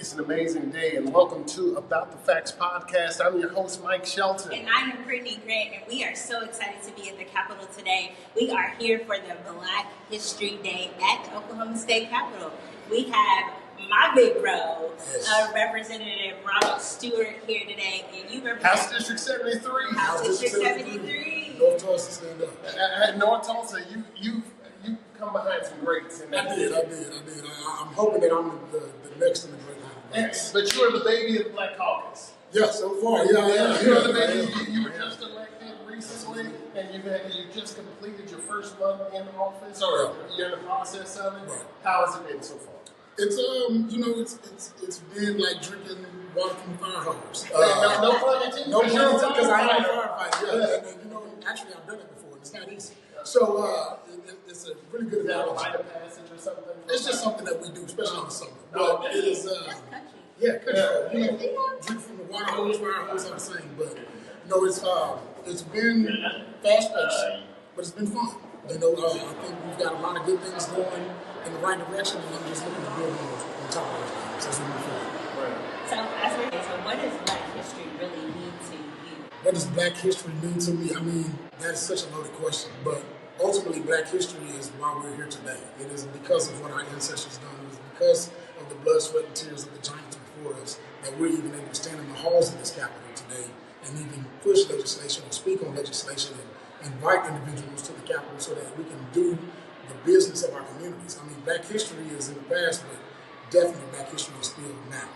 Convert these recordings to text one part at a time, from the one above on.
It's an amazing day, and welcome to About the Facts podcast. I'm your host, Mike Shelton. And I'm Brittany Grant, and we are so excited to be at the Capitol today. We are here for the Black History Day at the Oklahoma State Capitol. We have my big bro, Representative Ronald Steward here today, and you represent House District 73. House District 73. North Tulsa, stand up. At North Tulsa, you come behind some greats. I did. I'm hoping that I'm the next in the great line. Yes, but you are the baby of the Black Caucus. Yeah, so far, yeah. You are the baby. You were just elected recently, and you just completed your first month in office, or you're in the process of it. Right. How has it been so far? It's it's been like drinking water from a fire hose. No pun intended. No pun intended, because I am a firefighter. Yeah, and actually I've done it before, and it's not easy. So it's a really good analogy. Rite of passage or something? It's just something that we do, especially in the summer. No, But it is, Country. country. Drink from the water hose, fire hose, I'm saying. But no, it's been fast paced, but it's been fun. I think we've got a lot of good things going in the right direction, and I'm just looking to build on top of those things as we move forward. So what does Black history really mean to you? What does Black history mean to me? I mean, that's such a loaded question, but ultimately Black history is why we're here today. It is because of what our ancestors done. It is because of the blood, sweat, and tears of the giants before us that we're even able to stand in the halls of this Capitol today and even push legislation or speak on legislation and invite individuals to the Capitol so that we can do the business of our communities. I mean, Black history is in the past, but definitely Black history is still now.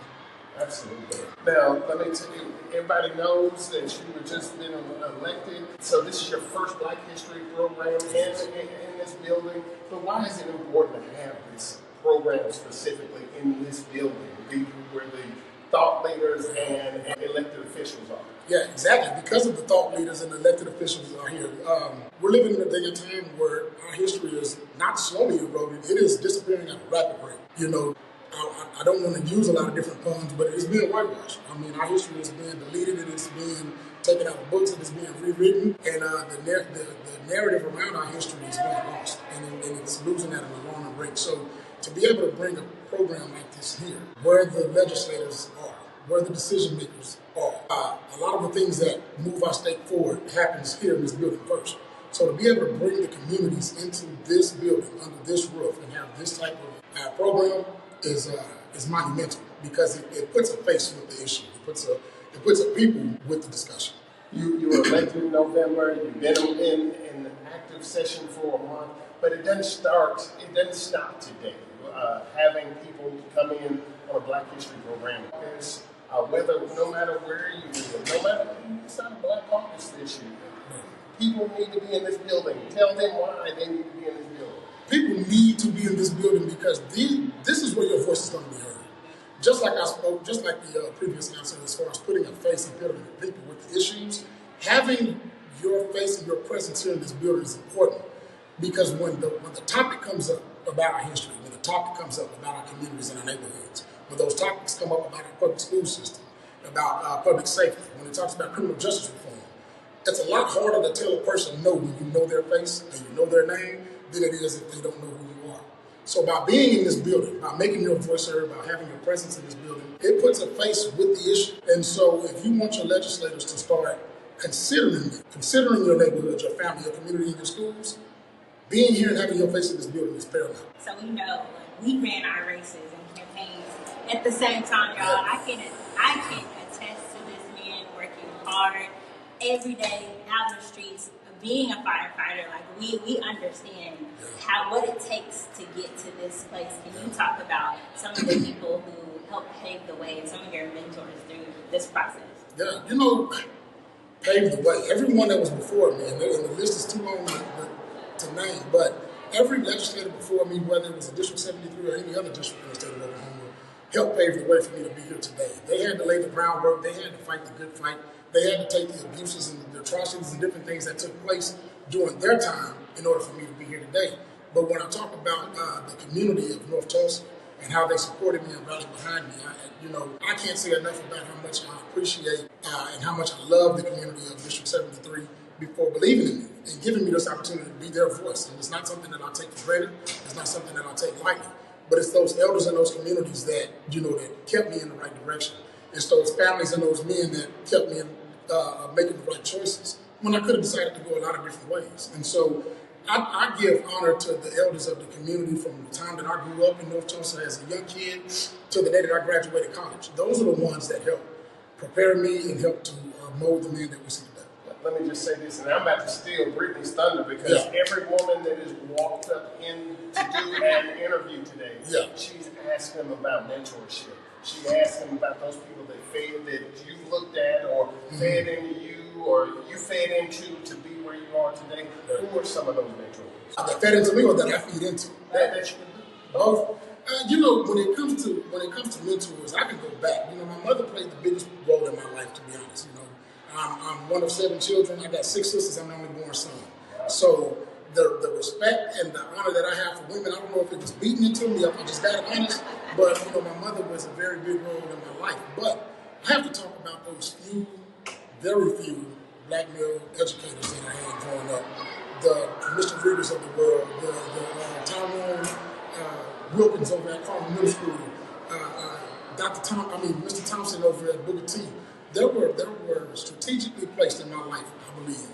Absolutely. Now, let me tell you, everybody knows that you were just been elected, so this is your first Black History program in this building. But why is it important to have this program specifically in this building, where the thought leaders and elected officials are? Yeah, exactly. Because of the thought leaders and elected officials are here. We're living in a day and time where our history is not slowly eroding, it is disappearing at a rapid rate. I don't want to use a lot of different puns, but it's being whitewashed. I mean, our history is being deleted, and it's being taken out of books, and it's being rewritten, and the narrative around our history is being lost, and it's losing at an alarming rate. So to be able to bring a program like this here, where the legislators are, where the decision makers are, a lot of the things that move our state forward happens here in this building first. So to be able to bring the communities into this building, under this roof, and have this type of program is monumental, because it puts a face with the issue. It puts a people with the discussion. You were elected in November. You've been in an active session for a month, but it doesn't stop today. Having people come in on a Black History program is no matter where you live, it's not a Black Caucus issue. People need to be in this building. Tell them why they need to be in this building. People need to be in this building because this is where your voice is going to be heard. Just like I spoke, just like the previous answer, as far as putting a face and putting people with the issues, having your face and your presence here in this building is important, because when the topic comes up about our history, when the topic comes up about our communities and our neighborhoods, when those topics come up about our public school system, about public safety, when it talks about criminal justice reform, it's a lot harder to tell a person no when you know their face and you know their name than it is if they don't know who you are. So by being in this building, by making your voice heard, by having your presence in this building, it puts a face with the issue. And so if you want your legislators to start considering your neighborhood, your family, your community, and your schools, being here and having your face in this building is paramount. So we know, we ran our races and campaigns at the same time, y'all. I can attest to this man working hard every day out in the streets, being a firefighter. Like we understand what it takes to get to this place. Can you talk about some of the people who helped pave the way and some of your mentors through this process? Yeah, paved the way. Everyone that was before me, and the list is too long to name, but every legislator before me, whether it was a District 73 or any other district in the state of Oklahoma, helped pave the way for me to be here today. They had to lay the groundwork. They had to fight the good fight. They had to take the abuses and the atrocities and different things that took place during their time in order for me to be here today. But when I talk about the community of North Tulsa and how they supported me and rallied behind me, I can't say enough about how much I appreciate and how much I love the community of District 73 before believing in me and giving me this opportunity to be their voice. And it's not something that I take for granted. It's not something that I take lightly. but it's those elders in those communities that, that kept me in the right direction. It's those families and those men that kept me in, making the right choices when I could have decided to go a lot of different ways. And so I give honor to the elders of the community from the time that I grew up in North Tulsa as a young kid to the day that I graduated college. Those are the ones that helped prepare me and helped to mold the man that we see today. Let me just say this, and I'm about to steal Brittany's thunder because every woman that has walked up in to do an interview today, she's asked them about mentorship. She asked them about those people that you looked at or fed into you or you fed into to be where you are today. Who are some of those mentors? That fed into me or that I feed into? That you both. When it comes to mentors, I can go back. My mother played the biggest role in my life, to be honest. I'm one of 7 children. I got 6 sisters. I'm the only born son. So the respect and the honor that I have for women, I don't know if it was beaten into me or if I just got it honest, but my mother was a very big role in my life. But I have to talk about those very few black male educators that I had growing up. The Mr. Readers of the world, the Tyrone Wilkins over at Carmel Middle School, Mr. Thompson over at Booker T. There were strategically placed in my life, I believe.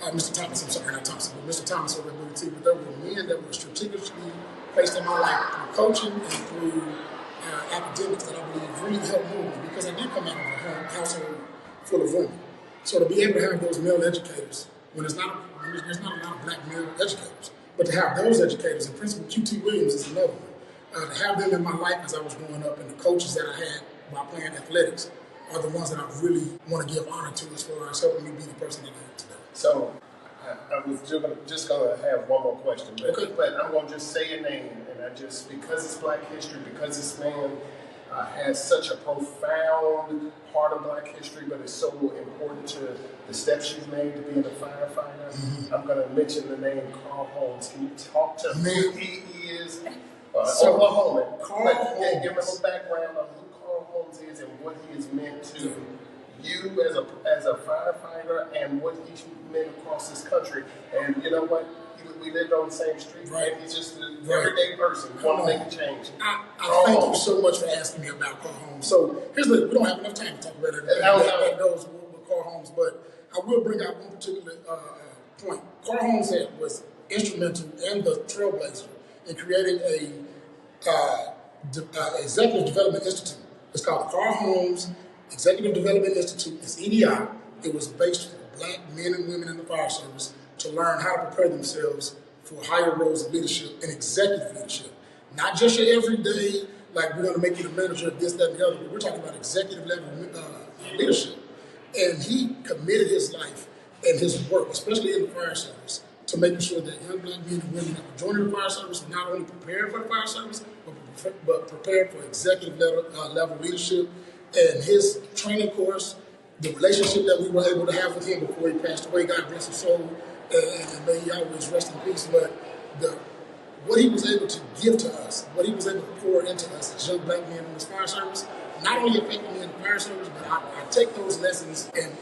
Mr. Thomas, I'm sorry, not Thompson, but Mr. Thomas over at Booker T. But there were men that were strategically placed in my life through coaching and through academics that I believe really helped move me because I did come out of a household full of women. So to be able to have those male educators when there's not a lot of black male educators, but to have those educators, and Principal Q.T. Williams is another one, to have them in my life as I was growing up and the coaches that I had while playing athletics are the ones that I really want to give honor to as far as helping me be the person that I am today. So I was just going to have one more question, but I'm going to just say a name, and because it's Black History, because this man has such a profound part of Black history, but it's so important to the steps you've made to being a firefighter. Mm-hmm. I'm going to mention the name Carl Holmes. Can you talk to who he is? Oklahoma. Carl Holmes. Give him a background on who Carl Holmes is and what he has meant to you as a firefighter and what he's meant across this country. And you know what? We lived on the same street, right? He's just an everyday person. Want to make a change. I thank you so much for asking me about Carl Holmes. So we don't have enough time to talk about everything that goes with Carl Holmes, but I will bring out one particular point. Carl Holmes was instrumental and the trailblazer in creating a Executive Development Institute. It's called the Carl Holmes Executive Development Institute. It's EDI. It was based for black men and women in the fire service to learn how to prepare themselves for higher roles of leadership and executive leadership. Not just your everyday, like we're going to make you the manager of this, that, and the other, but we're talking about executive level leadership. And he committed his life and his work, especially in the fire service, to making sure that young black men and women that were joining the fire service were not only prepared for the fire service, but prepared for executive level leadership. And his training course, the relationship that we were able to have with him before he passed away, God bless his soul, and may he always rest in peace. But what he was able to give to us, what he was able to pour into us as young black men in this fire service, not only affected me in the fire service, but I take those lessons and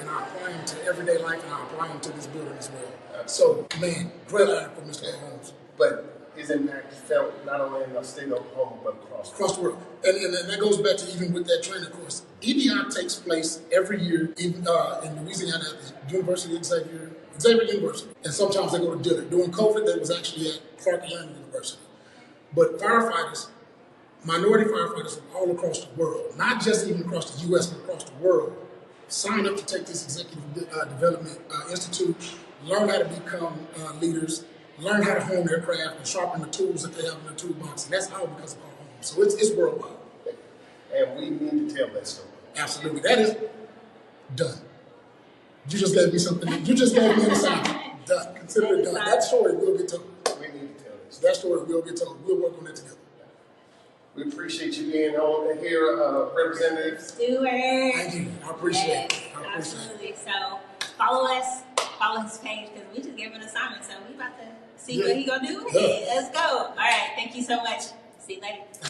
I apply them to everyday life and I apply them to this building as well. So, man, great honor for Mr. Holmes. But his impact felt not only in the state of Oklahoma, but across the world. And that goes back to even with that training course. EDI takes place every year in Louisiana at the University of Xavier University. And sometimes they go to dinner. During COVID, they was actually at Clark Atlanta University. But firefighters, minority firefighters from all across the world, not just even across the U.S., but across the world, sign up to take this Executive Development Institute, learn how to become leaders, learn how to hone their craft and sharpen the tools that they have in their toolbox. And that's all because of Carl Holmes. So it's worldwide. And we need to tell that story. Absolutely. That is done. You just gave me something. You just gave me an assignment. Done. Consider it done. That story will get told. We need to tell this. That story will get told. We'll work on it together. We appreciate you being on here, Representative Stewart. Thank you. I appreciate it. Absolutely. So follow us, follow his page, because we just gave him an assignment. So we about to see what he gonna do with it. Let's go. All right. Thank you so much. See you later.